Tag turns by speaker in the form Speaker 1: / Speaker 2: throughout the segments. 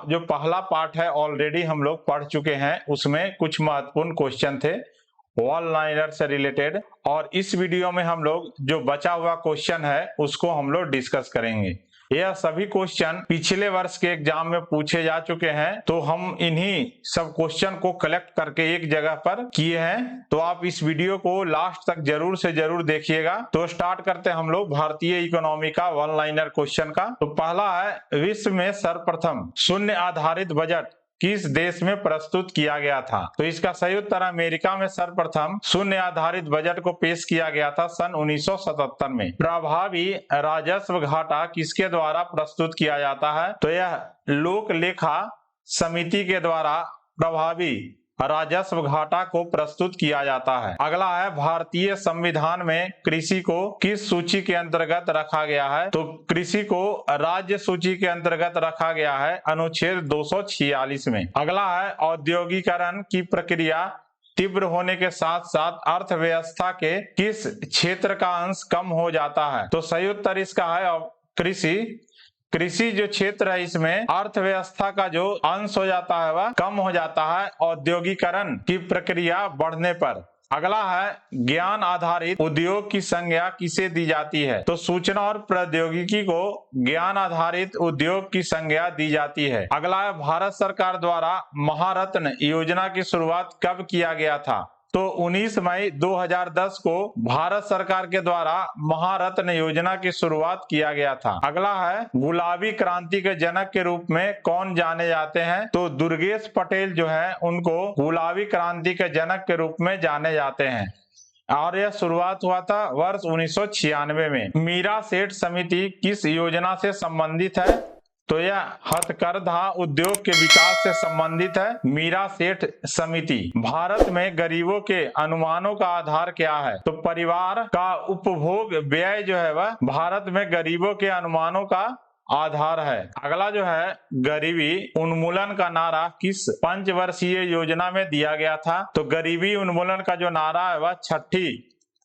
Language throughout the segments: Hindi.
Speaker 1: जो पहला पार्ट है ऑलरेडी हम लोग पढ़ चुके हैं, उसमें कुछ महत्वपूर्ण क्वेश्चन थे वन लाइनर से रिलेटेड, और इस वीडियो में हम लोग जो बचा हुआ क्वेश्चन है उसको हम लोग डिस्कस करेंगे। यह सभी क्वेश्चन पिछले वर्ष के एग्जाम में पूछे जा चुके हैं, तो हम इन्हीं सब क्वेश्चन को कलेक्ट करके एक जगह पर किए हैं। तो आप इस वीडियो को लास्ट तक जरूर से जरूर देखिएगा। तो स्टार्ट करते हैं हम लोग भारतीय इकोनॉमी का वन लाइनर क्वेश्चन का। तो पहला है, विश्व में सर्वप्रथम शून्य आधारित बजट किस देश में प्रस्तुत किया गया था? तो इसका सही उत्तर अमेरिका में सर्वप्रथम शून्य आधारित बजट को पेश किया गया था सन 1977 में। प्रभावी राजस्व घाटा किसके द्वारा प्रस्तुत किया जाता है? तो यह लोक लेखा समिति के द्वारा प्रभावी राजस्व घाटा को प्रस्तुत किया जाता है। अगला है, भारतीय संविधान में कृषि को किस सूची के अंतर्गत रखा गया है? तो कृषि को राज्य सूची के अंतर्गत रखा गया है अनुच्छेद 246 में। अगला है, औद्योगिकरण की प्रक्रिया तीव्र होने के साथ साथ अर्थव्यवस्था के किस क्षेत्र का अंश कम हो जाता है? तो सही उत्तर इसका है कृषि। कृषि जो क्षेत्र है इसमें अर्थव्यवस्था का जो अंश हो जाता है वह कम हो जाता है औद्योगिकरण की प्रक्रिया बढ़ने पर। अगला है, ज्ञान आधारित उद्योग की संज्ञा किसे दी जाती है? तो सूचना और प्रौद्योगिकी को ज्ञान आधारित उद्योग की संज्ञा दी जाती है। अगला है, भारत सरकार द्वारा महारत्न योजना की शुरुआत कब किया गया था? तो 19 मई 2010 को भारत सरकार के द्वारा महारत्न योजना की शुरुआत किया गया था। अगला है, गुलाबी क्रांति के जनक के रूप में कौन जाने जाते हैं? तो दुर्गेश पटेल जो है उनको गुलाबी क्रांति के जनक के रूप में जाने जाते हैं, और यह शुरुआत हुआ था वर्ष 1996 में। मीरा सेठ समिति किस योजना से संबंधित है? तो यह हथकरघा उद्योग के विकास से संबंधित है मीरा सेठ समिति। भारत में गरीबों के अनुमानों का आधार क्या है? तो परिवार का उपभोग व्यय जो है वह भारत में गरीबों के अनुमानों का आधार है। अगला जो है, गरीबी उन्मूलन का नारा किस पंचवर्षीय योजना में दिया गया था? तो गरीबी उन्मूलन का जो नारा है वह छठी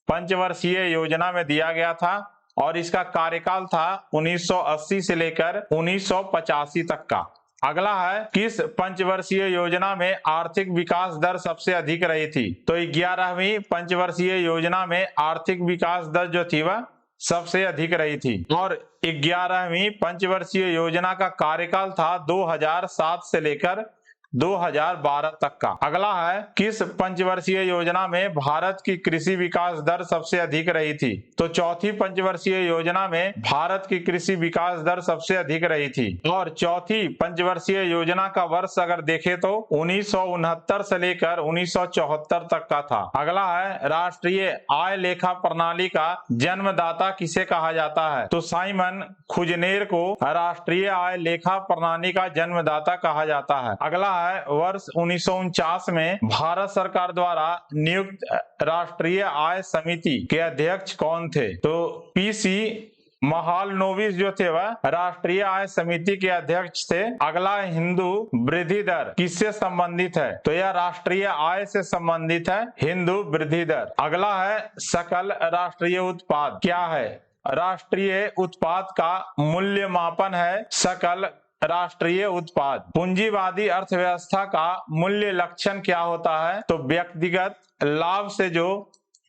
Speaker 1: पंचवर्षीय योजना में दिया गया था, और इसका कार्यकाल था 1980 से लेकर 1985 तक का। अगला है, किस पंचवर्षीय योजना में आर्थिक विकास दर सबसे अधिक रही थी? तो 11वीं पंचवर्षीय योजना में आर्थिक विकास दर जो थी वह सबसे अधिक रही थी, और 11वीं पंचवर्षीय योजना का कार्यकाल था 2007 से लेकर 2012 तक का। अगला है, किस पंचवर्षीय योजना में भारत की कृषि विकास दर सबसे अधिक रही थी? तो चौथी पंचवर्षीय योजना में भारत की कृषि विकास दर सबसे अधिक रही थी, और चौथी पंचवर्षीय योजना का वर्ष अगर देखें तो 1969 से लेकर 1974 तक का था। अगला है, राष्ट्रीय आय लेखा प्रणाली का जन्मदाता किसे कहा जाता है? तो साइमन खुजनेर को राष्ट्रीय आय लेखा प्रणाली का जन्मदाता कहा जाता है। अगला है, वर्ष 1949 में भारत सरकार द्वारा नियुक्त राष्ट्रीय आय समिति के अध्यक्ष कौन थे? तो पीसी महालनोबिस जो थे वह राष्ट्रीय आय समिति के अध्यक्ष थे। अगला, हिंदू वृद्धि दर किससे संबंधित है? तो यह राष्ट्रीय आय से संबंधित है, हिंदू वृद्धि दर। अगला है, सकल राष्ट्रीय उत्पाद क्या है? राष्ट्रीय उत्पाद का मूल्य मापन है सकल राष्ट्रीय उत्पाद। पूंजीवादी अर्थव्यवस्था का मूल्य लक्षण क्या होता है? तो व्यक्तिगत लाभ से जो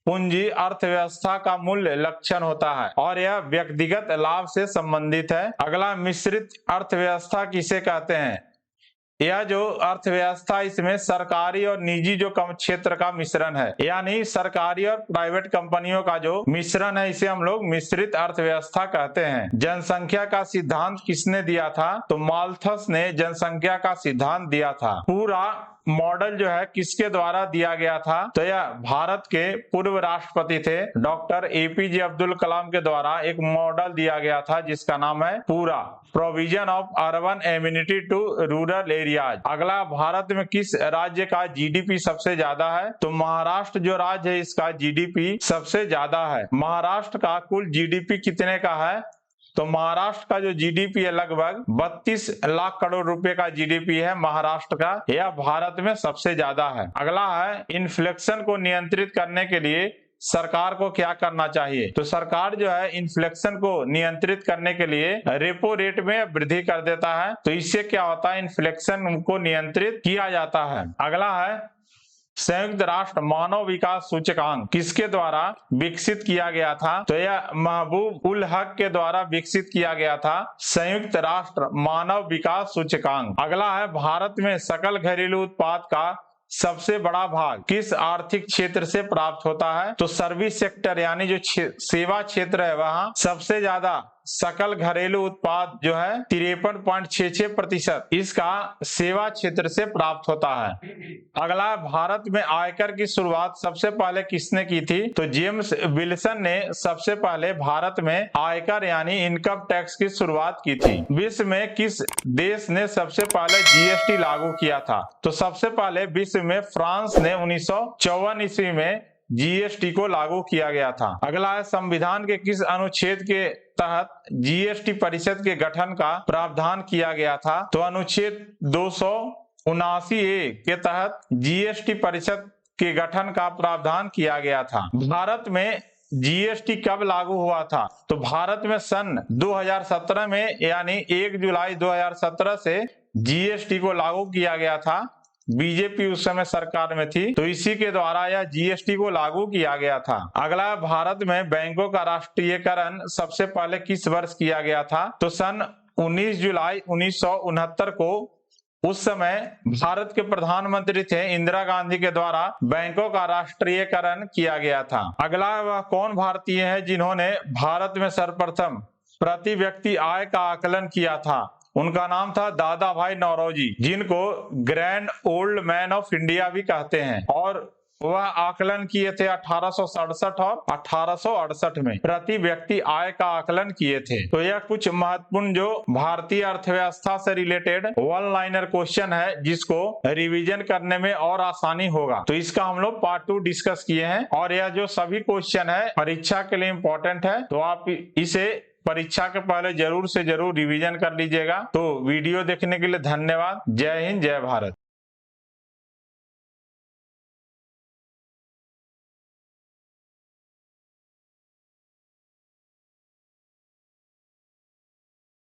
Speaker 1: पूंजी अर्थव्यवस्था का मूल्य लक्षण होता है, और यह व्यक्तिगत लाभ से संबंधित है। अगला, मिश्रित अर्थव्यवस्था किसे कहते हैं? यह जो अर्थव्यवस्था इसमें सरकारी और निजी जो कम क्षेत्र का मिश्रण है, यानी सरकारी और प्राइवेट कंपनियों का जो मिश्रण है, इसे हम लोग मिश्रित अर्थव्यवस्था कहते हैं। जनसंख्या का सिद्धांत किसने दिया था? तो माल्थस ने जनसंख्या का सिद्धांत दिया था। पूरा मॉडल जो है किसके द्वारा दिया गया था? तो यह भारत के पूर्व राष्ट्रपति थे डॉक्टर एपीजे अब्दुल कलाम के द्वारा एक मॉडल दिया गया था जिसका नाम है पूरा, provision of urban amenity to rural areas. अगला, भारत में किस राज्य का जीडीपी सबसे ज्यादा है? तो महाराष्ट्र जो राज्य है इसका जीडीपी सबसे ज्यादा है। महाराष्ट्र का कुल जीडीपी कितने का है? तो महाराष्ट्र का जो जीडीपी है लगभग 32 लाख करोड़ रुपए का जीडीपी है महाराष्ट्र का, यह भारत में सबसे ज्यादा है। अगला है, इन्फ्लेशन को नियंत्रित करने के लिए सरकार को क्या करना चाहिए? तो सरकार जो है इन्फ्लेशन को नियंत्रित करने के लिए रेपो रेट में वृद्धि कर देता है। तो इससे क्या होता है, इन्फ्लेशन को नियंत्रित किया जाता है। अगला है संयुक्त राष्ट्र मानव विकास सूचकांक किसके द्वारा विकसित किया गया था? तो यह महबूब उल हक के द्वारा विकसित किया गया था, संयुक्त राष्ट्र मानव विकास सूचकांक। अगला है भारत में सकल घरेलू उत्पाद का सबसे बड़ा भाग किस आर्थिक क्षेत्र से प्राप्त होता है? तो सर्विस सेक्टर यानी जो सेवा क्षेत्र है वहां सबसे ज्यादा सकल घरेलू उत्पाद जो है 53.66% इसका सेवा क्षेत्र से प्राप्त होता है। अगला, भारत में आयकर की शुरुआत सबसे पहले किसने की थी? तो जेम्स विल्सन ने सबसे पहले भारत में आयकर यानी इनकम टैक्स की शुरुआत की थी। विश्व में किस देश ने सबसे पहले जीएसटी लागू किया था? तो सबसे पहले विश्व में फ्रांस ने 1954 ईस्वी में जीएसटी को लागू किया गया था। अगला है संविधान के किस अनुच्छेद के तहत जीएसटी परिषद के गठन का प्रावधान किया गया था? तो अनुच्छेद 279A के तहत जीएसटी परिषद के गठन का प्रावधान किया गया था। भारत में जीएसटी कब लागू हुआ था? तो भारत में सन 2017 में यानी 1 जुलाई 2017 से जीएसटी को लागू किया गया था। बीजेपी उस समय सरकार में थी, तो इसी के द्वारा यह जीएसटी को लागू किया गया था। अगला, भारत में बैंकों का राष्ट्रीयकरण सबसे पहले किस वर्ष किया गया था? तो सन 19 जुलाई 1969 को उस समय भारत के प्रधानमंत्री थे इंदिरा गांधी के द्वारा बैंकों का राष्ट्रीयकरण किया गया था। अगला, वह कौन भारतीय है जिन्होंने भारत में सर्वप्रथम प्रति व्यक्ति आय का आकलन किया था? उनका नाम था दादा भाई नौरोजी, जिनको grand old man of India भी कहते हैं। और वह आकलन किए थे 1867 और 1868 में प्रति व्यक्ति आय का आकलन किए थे। तो यह कुछ महत्वपूर्ण जो भारतीय अर्थव्यवस्था से रिलेटेड वन लाइनर क्वेश्चन है जिसको रिवीजन करने में और आसानी होगा। तो इसका हम लोग पार्ट 2 डिस्कस किए हैं और यह जो सभी क्वेश्चन है परीक्षा के लिए इम्पोर्टेंट है, तो आप इसे परीक्षा के पहले जरूर से जरूर रिवीजन कर लीजिएगा। तो वीडियो देखने के लिए धन्यवाद। जय हिंद, जय भारत।